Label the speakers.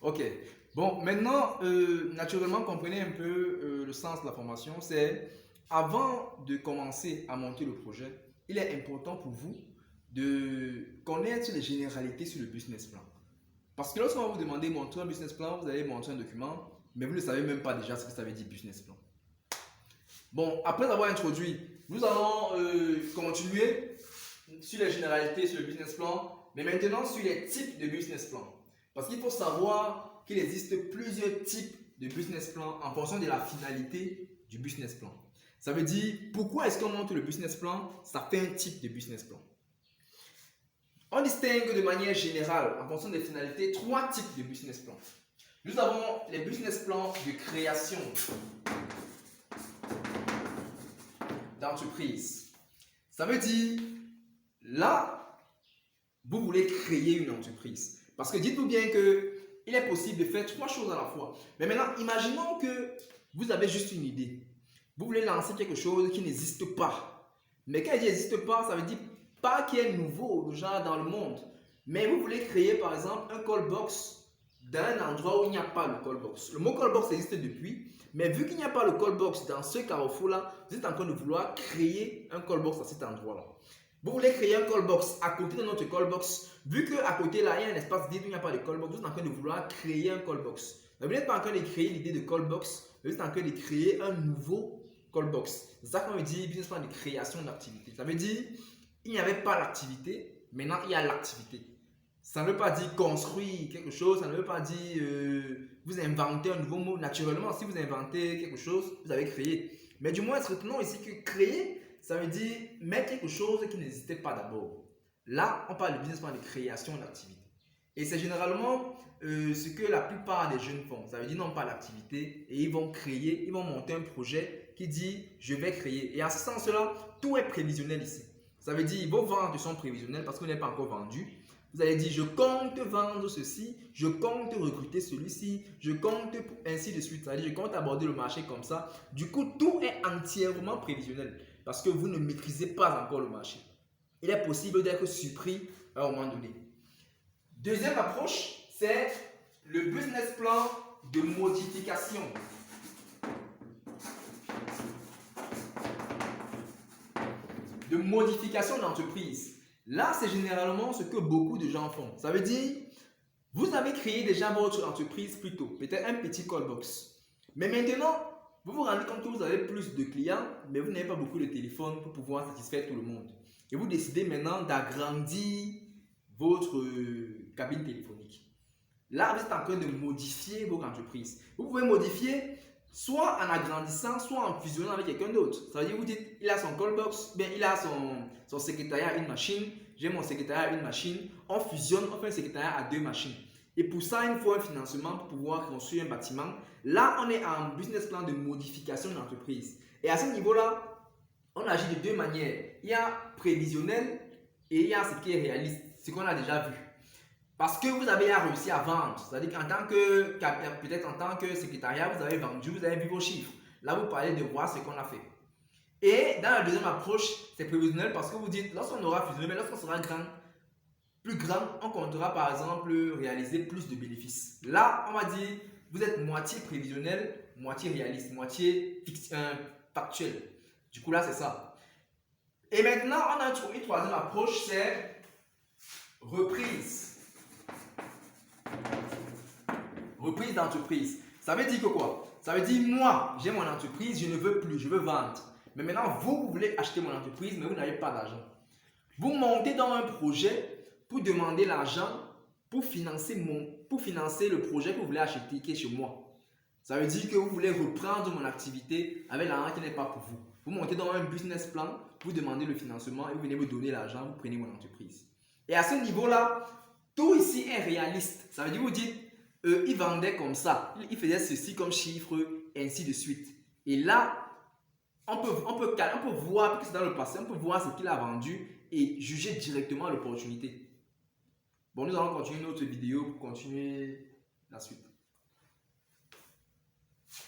Speaker 1: Ok. Bon, maintenant, naturellement, comprenez un peu le sens de la formation. C'est avant de commencer à monter le projet, il est important pour vous de connaître les généralités sur le business plan. Parce que lorsqu'on va vous demander de montrer un business plan, vous allez montrer un document, mais vous ne savez même pas déjà ce que ça veut dire business plan. Bon, après avoir introduit, nous allons continuer sur les généralités sur le business plan, mais maintenant sur les types de business plan. Parce qu'il faut savoir qu'il existe plusieurs types de business plan en fonction de la finalité du business plan. Ça veut dire, pourquoi est-ce qu'on monte le business plan? Ça fait un type de business plan. On distingue de manière générale, en fonction des finalités, trois types de business plan. Nous avons les business plans de création d'entreprise. Ça veut dire, là, vous voulez créer une entreprise. Parce que dites-vous bien qu'il est possible de faire trois choses à la fois. Mais maintenant, imaginons que vous avez juste une idée. Vous voulez lancer quelque chose qui n'existe pas. Mais quand il n'existe pas, ça veut dire pas qu'il est nouveau déjà dans le monde. Mais vous voulez créer par exemple un call box d'un endroit où il n'y a pas le call box. Le mot call box existe depuis, mais vu qu'il n'y a pas le call box dans ce carrefour-là, vous êtes en train de vouloir créer un call box à cet endroit-là. Vous voulez créer un call box à côté de notre call box. Vu qu'à côté là, il y a un espace vide où il n'y a pas de call box, vous êtes en train de vouloir créer un call box. Vous n'êtes pas en train de créer l'idée de call box, vous êtes en train de créer un nouveau call box. C'est ça qu'on dit business plan de création d'activité. Ça veut dire il n'y avait pas l'activité, maintenant il y a l'activité. Ça ne veut pas dire construire quelque chose, ça ne veut pas dire vous inventez un nouveau mot. Naturellement, si vous inventez quelque chose, vous avez créé. Mais du moins, retenons ici que créer, ça veut dire mettre quelque chose qui n'existait pas d'abord. Là, on parle de business plan de création d'activité. Et c'est généralement ce que la plupart des jeunes font. Ça veut dire non pas l'activité et ils vont créer, ils vont monter un projet qui dit je vais créer. Et en ce sens-là, tout est prévisionnel ici. Ça veut dire vos ventes sont prévisionnelles parce que vous n'avez pas encore vendu. Vous allez dire je compte vendre ceci, je compte recruter celui-ci, je compte ainsi de suite. C'est-à-dire je compte aborder le marché comme ça. Du coup, tout est entièrement prévisionnel parce que vous ne maîtrisez pas encore le marché. Il est possible d'être surpris à un moment donné. Deuxième approche, c'est le business plan de modification. De modification d'entreprise. Là, c'est généralement ce que beaucoup de gens font. Ça veut dire, vous avez créé déjà votre entreprise plus tôt, peut-être un petit call box. Mais maintenant, vous vous rendez compte que vous avez plus de clients, mais vous n'avez pas beaucoup de téléphones pour pouvoir satisfaire tout le monde. Et vous décidez maintenant d'agrandir votre cabine téléphonique. Là, vous êtes en train de modifier votre entreprise. Vous pouvez modifier soit en agrandissant, soit en fusionnant avec quelqu'un d'autre. Ça veut dire, vous dites, il a son call box, bien, il a son secrétariat à une machine, j'ai mon secrétariat à une machine, on fusionne, on fait un secrétariat à deux machines. Et pour ça, il faut un financement pour pouvoir construire un bâtiment. Là, on est en business plan de modification d'entreprise. Et à ce niveau-là, on agit de deux manières. Il y a prévisionnel et il y a ce qui est réaliste, ce qu'on a déjà vu. Parce que vous avez réussi à vendre. C'est-à-dire qu'en tant que, peut-être en tant que secrétariat, vous avez vendu, vous avez vu vos chiffres. Là, vous parlez de voir ce qu'on a fait. Et dans la deuxième approche, c'est prévisionnel parce que vous dites, lorsqu'on aura fusionné, mais lorsqu'on sera plus grand, on comptera par exemple réaliser plus de bénéfices. Là, on va dire, vous êtes moitié prévisionnel, moitié réaliste, moitié factuel. Du coup, là, c'est ça. Et maintenant, on a une troisième approche, c'est reprise. Reprise d'entreprise. Ça veut dire que quoi? Ça veut dire moi, j'ai mon entreprise, je ne veux plus, je veux vendre. Mais maintenant, vous voulez acheter mon entreprise, mais vous n'avez pas d'argent. Vous montez dans un projet pour demander l'argent pour financer le projet que vous voulez acheter qui est chez moi. Ça veut dire que vous voulez reprendre mon activité avec l'argent qui n'est pas pour vous. Vous montez dans un business plan, vous demandez le financement et vous venez me donner l'argent, vous prenez mon entreprise. Et à ce niveau-là, tout ici est réaliste. Ça veut dire, vous dites, ils vendaient comme ça, ils faisaient ceci comme chiffre, ainsi de suite. Et là, on peut voir, puisque c'est dans le passé, on peut voir ce qu'il a vendu et juger directement l'opportunité. Bon, nous allons continuer notre vidéo pour continuer la suite.